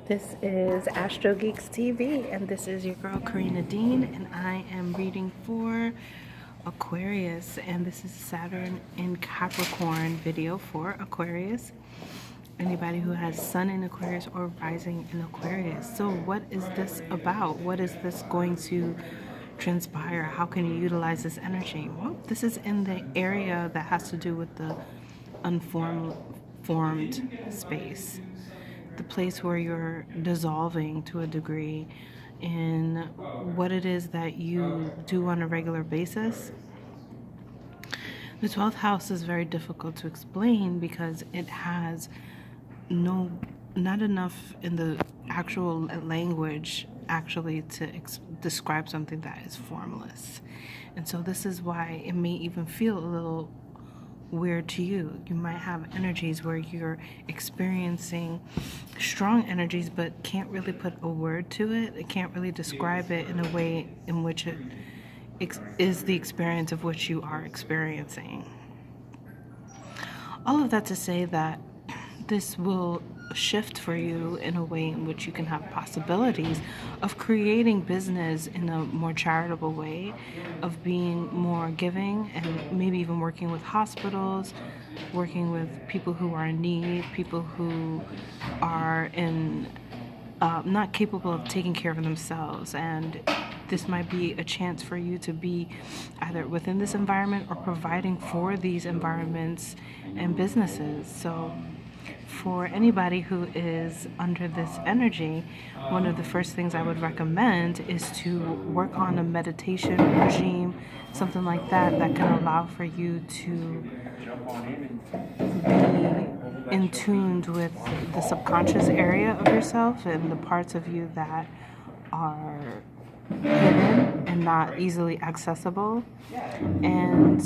This is Astro Geeks TV, and this is your girl Karina Dean, and I am reading for Aquarius, and this is Saturn in Capricorn video for Aquarius. Anybody who has Sun in Aquarius or rising in Aquarius. So what is this about? What is this going to transpire? How can you utilize this energy? Well, this is in the area that has to do with the formed space, the place where you're dissolving to a degree in what it is that you do on a regular basis. The 12th house is very difficult to explain because it has not enough in the actual language actually to describe something that is formless. And so this is why it may even feel a little weird to you. You might have energies where you're experiencing strong energies but can't really put a word to it. It can't really describe it in a way in which it is the experience of which you are experiencing. All of that to say that this will shift for you in a way in which you can have possibilities of creating business in a more charitable way, of being more giving, and maybe even working with hospitals, working with people who are in need, people who are not capable of taking care of themselves. And this might be a chance for you to be either within this environment or providing for these environments and businesses. So for anybody who is under this energy, one of the first things I would recommend is to work on a meditation regime, something like that, that can allow for you to be in tune with the subconscious area of yourself and the parts of you that are hidden and not easily accessible. And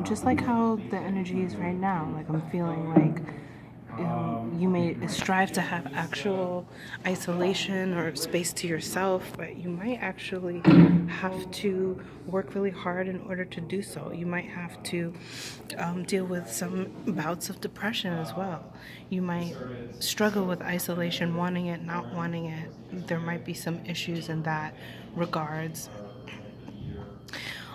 just like how the energy is right now, like I'm feeling like you may strive to have actual isolation or space to yourself, but you might actually have to work really hard in order to do so. You might have to deal with some bouts of depression as well. You might struggle with isolation, wanting it, not wanting it. There might be some issues in that regards.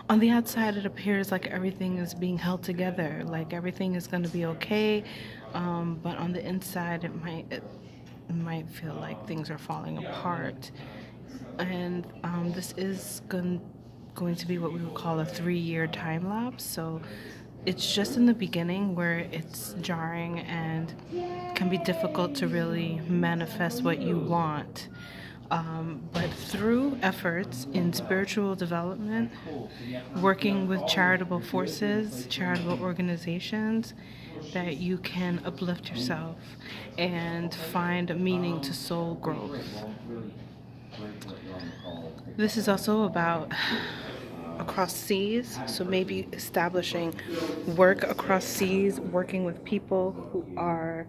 On the outside, it appears like everything is being held together, like everything is going to be okay, but on the inside, it might feel like things are falling apart. And this is going to be what we would call a 3-year time lapse. So it's just in the beginning where it's jarring and can be difficult to really manifest what you want. But through efforts in spiritual development, working with charitable forces, charitable organizations, that you can uplift yourself and find meaning to soul growth. This is also about across seas, so maybe establishing work across seas, working with people who are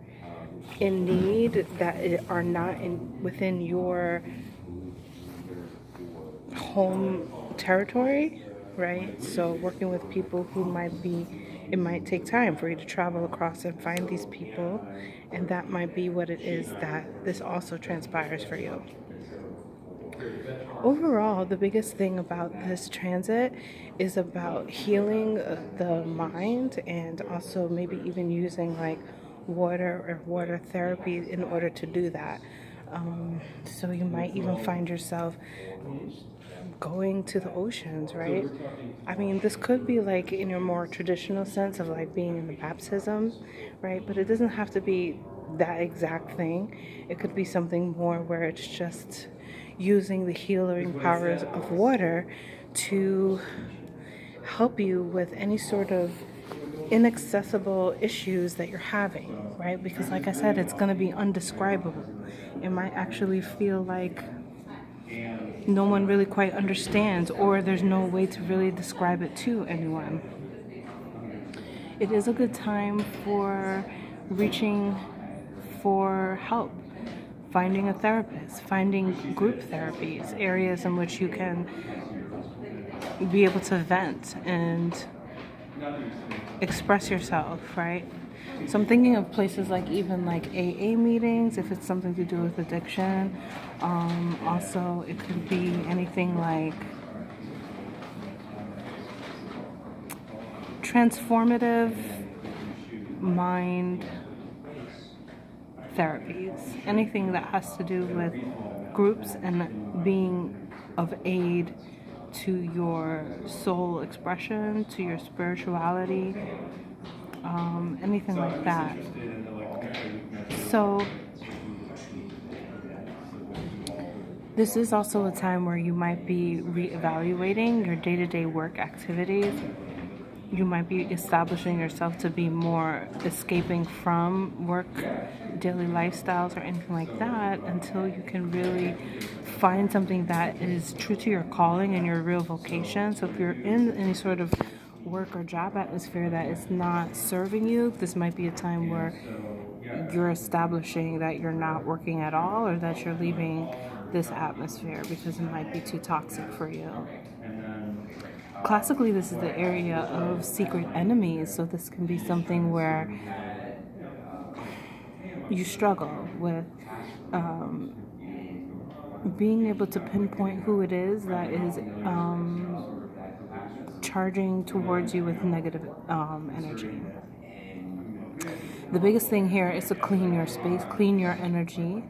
in need that are not within your home territory, right? So working with people who it might take time for you to travel across and find these people, and that might be what it is that this also transpires for you. Overall, the biggest thing about this transit is about healing the mind, and also maybe even using like water or water therapy in order to do that. So you might even find yourself going to the oceans, right? I mean, this could be like in your more traditional sense of like being in the baptism, right? But it doesn't have to be that exact thing. It could be something more where it's just using the healing powers of water to help you with any sort of inaccessible issues that you're having, right? Because like I said, it's going to be undescribable. It might actually feel like no one really quite understands, or there's no way to really describe it to anyone. It is a good time for reaching for help, finding a therapist, finding group therapies, areas in which you can be able to vent and express yourself, right? So I'm thinking of places like even like AA meetings, if it's something to do with addiction. Also, it could be anything like transformative mind therapies, anything that has to do with groups and being of aid to your soul expression, to your spirituality, anything like that. So this is also a time where you might be reevaluating your day-to-day work activities. You might be establishing yourself to be more escaping from work, daily lifestyles, or anything like that until you can really find something that is true to your calling and your real vocation. So if you're in any sort of work or job atmosphere that is not serving you, this might be a time where you're establishing that you're not working at all, or that you're leaving this atmosphere because it might be too toxic for you. Classically, this is the area of secret enemies, so this can be something where you struggle with being able to pinpoint who it is that is charging towards you with negative energy. The biggest thing here is to clean your space, clean your energy,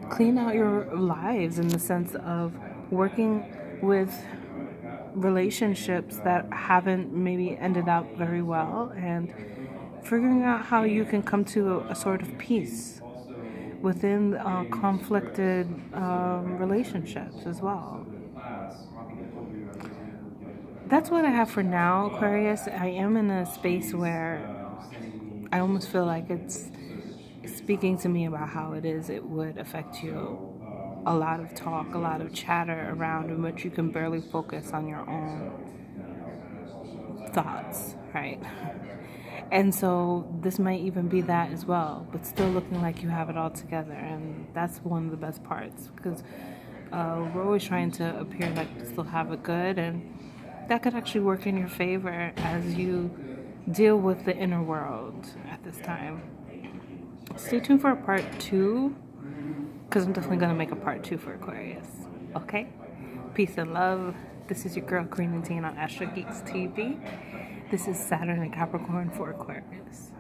clean out your lives in the sense of working with relationships that haven't maybe ended up very well, and figuring out how you can come to a sort of peace within conflicted relationships as well. That's what I have for now, Aquarius. I am in a space where I almost feel like it's speaking to me about how it would affect you. A lot of talk, a lot of chatter around in which you can barely focus on your own thoughts, right? And so this might even be that as well, but still looking like you have it all together. And that's one of the best parts, because we're always trying to appear like we still have it good, and that could actually work in your favor as you deal with the inner world at this time. Stay tuned for a part 2, because I'm definitely going to make a part 2 for Aquarius. Okay? Peace and love. This is your girl, Queen and Teen on Astro Geeks TV. This is Saturn and Capricorn for Aquarius.